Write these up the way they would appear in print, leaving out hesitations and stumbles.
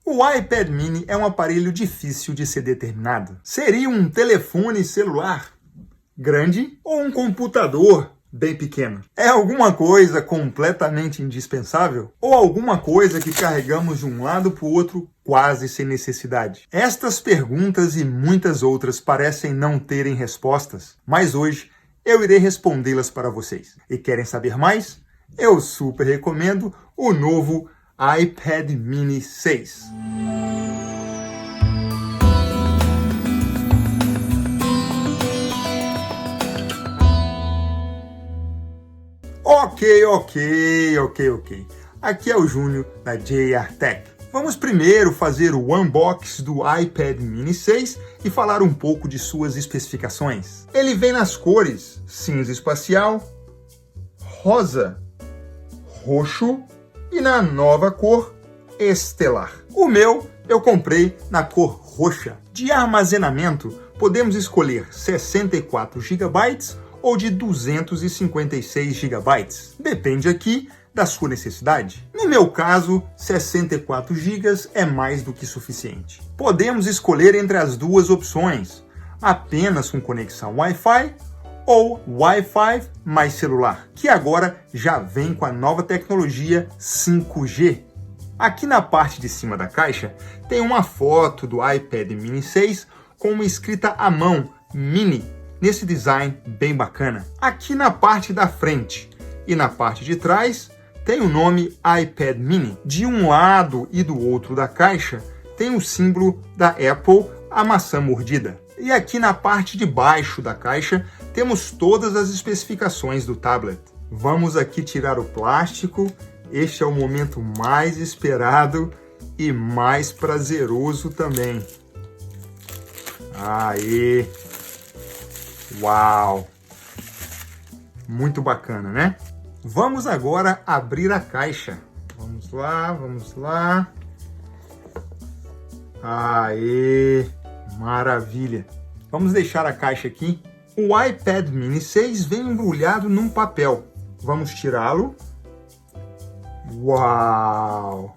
O iPad mini é um aparelho difícil de ser determinado. Seria um telefone celular grande ou um computador bem pequeno? É alguma coisa completamente indispensável? Ou alguma coisa que carregamos de um lado para o outro quase sem necessidade? Estas perguntas e muitas outras parecem não terem respostas, mas hoje eu irei respondê-las para vocês. E querem saber mais? Eu super recomendo o novo iPad mini 6. Ok. Aqui é o Júnior da JR Tech. Vamos primeiro fazer o unboxing do iPad mini 6 e falar um pouco de suas especificações. Ele vem nas cores cinza espacial, rosa, roxo e na nova cor estelar. O meu eu comprei na cor roxa. De armazenamento, podemos escolher 64 GB ou de 256 GB. Depende aqui da sua necessidade. No meu caso, 64 GB é mais do que suficiente. Podemos escolher entre as duas opções, apenas com conexão Wi-Fi ou Wi-Fi mais celular, que agora já vem com a nova tecnologia 5G. Aqui na parte de cima da caixa tem uma foto do iPad mini 6 com uma escrita à mão, mini, nesse design bem bacana. Aqui na parte da frente e na parte de trás tem o nome iPad mini. De um lado e do outro da caixa tem o símbolo da Apple, a maçã mordida. E aqui na parte de baixo da caixa temos todas as especificações do tablet. Vamos aqui tirar o plástico. Este é o momento mais esperado e mais prazeroso também. Aê! Uau! Muito bacana, né? Vamos agora abrir a caixa. Vamos lá. Aê! Maravilha! Vamos deixar a caixa aqui. O iPad mini 6 vem embrulhado num papel. Vamos tirá-lo. Uau!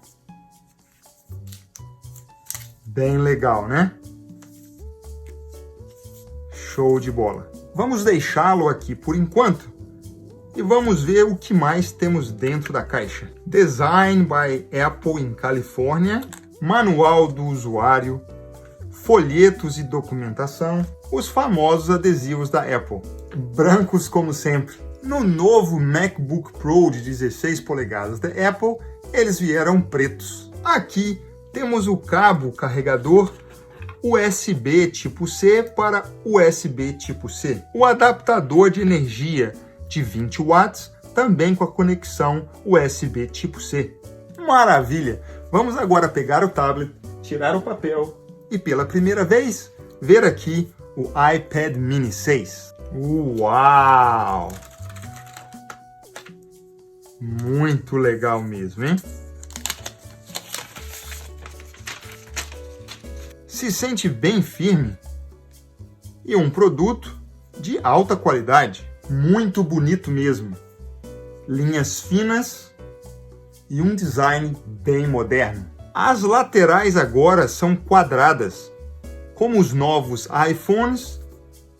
Bem legal, né? Show de bola! Vamos deixá-lo aqui por enquanto e vamos ver o que mais temos dentro da caixa. Design by Apple em Califórnia, manual do usuário, folhetos e documentação, os famosos adesivos da Apple, brancos como sempre. No novo MacBook Pro de 16 polegadas da Apple, eles vieram pretos. Aqui temos o cabo carregador USB tipo C para USB tipo C. O adaptador de energia de 20 watts, também com a conexão USB tipo C. Maravilha! Vamos agora pegar o tablet, tirar o papel e pela primeira vez ver aqui o iPad mini 6. Uau! Muito legal mesmo, hein? Se sente bem firme e um produto de alta qualidade, muito bonito mesmo. Linhas finas e um design bem moderno. As laterais agora são quadradas, como os novos iPhones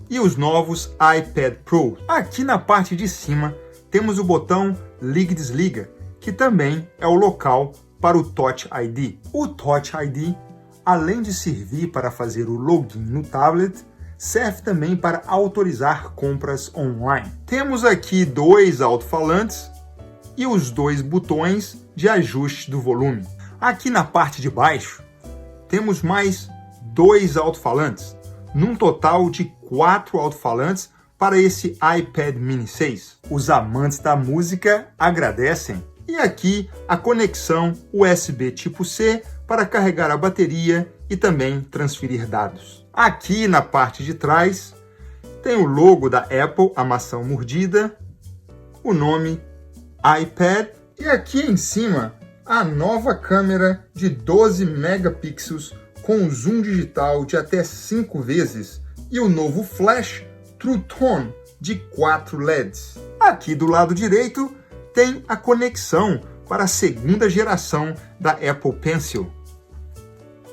e os novos iPad Pro. Aqui na parte de cima temos o botão Liga e Desliga, que também é o local para o Touch ID. O Touch ID, além de servir para fazer o login no tablet, serve também para autorizar compras online. Temos aqui dois alto-falantes e os dois botões de ajuste do volume. Aqui na parte de baixo temos mais dois alto-falantes, num total de 4 alto-falantes para esse iPad mini 6. Os amantes da música agradecem. E aqui a conexão USB tipo C para carregar a bateria e também transferir dados. Aqui na parte de trás tem o logo da Apple, a maçã mordida, o nome iPad e aqui em cima a nova câmera de 12 megapixels com zoom digital de até 5 vezes e o novo flash True Tone de 4 LEDs. Aqui do lado direito tem a conexão para a segunda geração da Apple Pencil.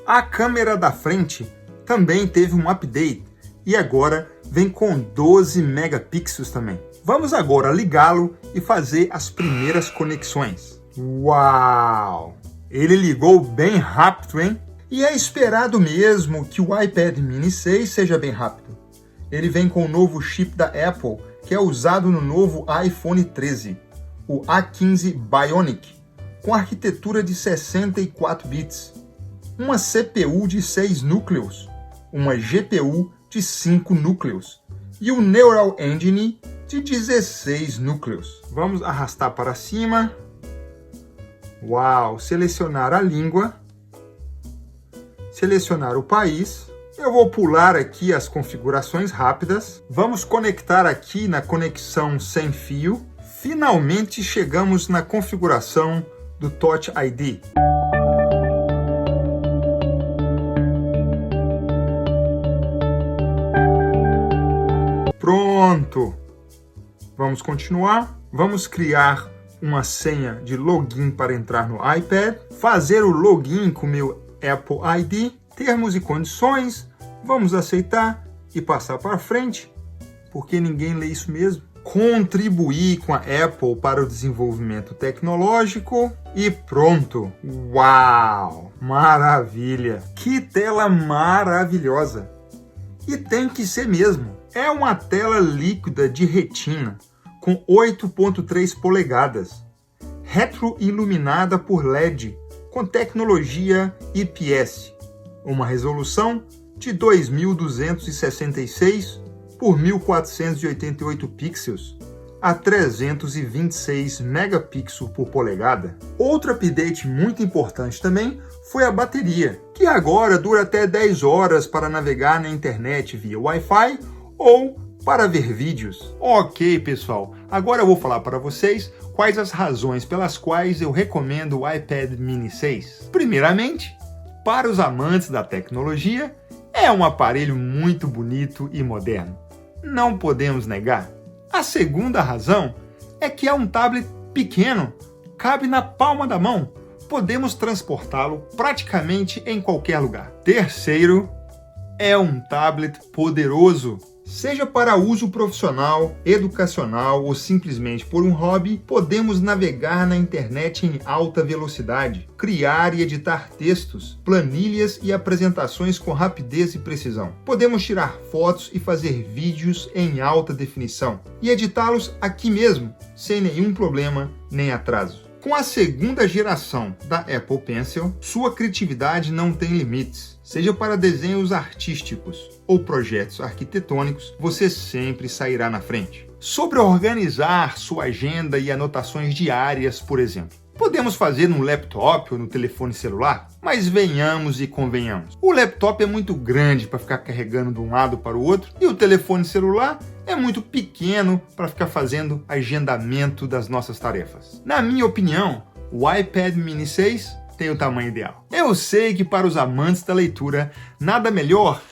A câmera da frente também teve um update e agora vem com 12 megapixels também. Vamos agora ligá-lo e fazer as primeiras conexões. Uau! Ele ligou bem rápido, hein? E é esperado mesmo que o iPad mini 6 seja bem rápido. Ele vem com o novo chip da Apple, que é usado no novo iPhone 13, o A15 Bionic, com arquitetura de 64 bits, uma CPU de 6 núcleos, uma GPU de 5 núcleos e o Neural Engine de 16 núcleos. Vamos arrastar para cima. Uau! Selecionar a língua, selecionar o país. Eu vou pular aqui as configurações rápidas. Vamos conectar aqui na conexão sem fio. Finalmente chegamos na configuração do Touch ID. Pronto! Vamos continuar. Vamos criar uma senha de login para entrar no iPad. Fazer o login com meu Apple ID. Termos e condições. Vamos aceitar e passar para frente, porque ninguém lê isso mesmo. Contribuir com a Apple para o desenvolvimento tecnológico e pronto. Uau! Maravilha! Que tela maravilhosa! E tem que ser mesmo. É uma tela líquida de retina com 8.3 polegadas, retroiluminada por LED com tecnologia IPS, uma resolução de 2266 por 1488 pixels a 326 megapixels por polegada. Outro update muito importante também foi a bateria, que agora dura até 10 horas para navegar na internet via Wi-Fi ou para ver vídeos. Ok, pessoal, agora eu vou falar para vocês quais as razões pelas quais eu recomendo o iPad mini 6. Primeiramente, para os amantes da tecnologia, é um aparelho muito bonito e moderno. Não podemos negar. A segunda razão é que é um tablet pequeno, cabe na palma da mão. Podemos transportá-lo praticamente em qualquer lugar. Terceiro, é um tablet poderoso. Seja para uso profissional, educacional ou simplesmente por um hobby, podemos navegar na internet em alta velocidade, criar e editar textos, planilhas e apresentações com rapidez e precisão. Podemos tirar fotos e fazer vídeos em alta definição e editá-los aqui mesmo, sem nenhum problema nem atraso. Com a segunda geração da Apple Pencil, sua criatividade não tem limites. Seja para desenhos artísticos ou projetos arquitetônicos, você sempre sairá na frente. Sobre organizar sua agenda e anotações diárias, por exemplo. Podemos fazer no laptop ou no telefone celular, mas venhamos e convenhamos. O laptop é muito grande para ficar carregando de um lado para o outro e o telefone celular é muito pequeno para ficar fazendo agendamento das nossas tarefas. Na minha opinião, o iPad mini 6 tem o tamanho ideal. Eu sei que para os amantes da leitura, nada melhor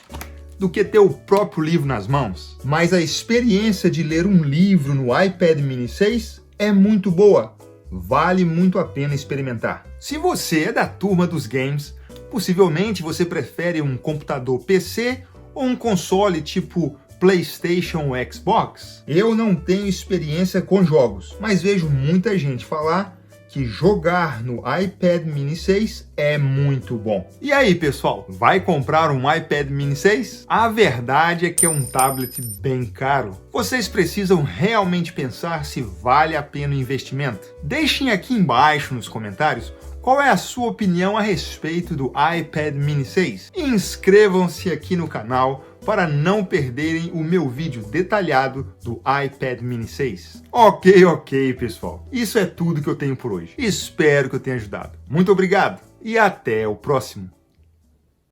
do que ter o próprio livro nas mãos, mas a experiência de ler um livro no iPad mini 6 é muito boa. Vale muito a pena experimentar. Se você é da turma dos games, possivelmente você prefere um computador PC ou um console tipo PlayStation ou Xbox. Eu não tenho experiência com jogos, mas vejo muita gente falar que jogar no iPad mini 6 é muito bom. E aí, pessoal, vai comprar um iPad mini 6? A verdade é que é um tablet bem caro. Vocês precisam realmente pensar se vale a pena o investimento. Deixem aqui embaixo nos comentários qual é a sua opinião a respeito do iPad mini 6. E inscrevam-se aqui no canal para não perderem o meu vídeo detalhado do iPad mini 6. Ok, pessoal. Isso é tudo que eu tenho por hoje. Espero que eu tenha ajudado. Muito obrigado e até o próximo.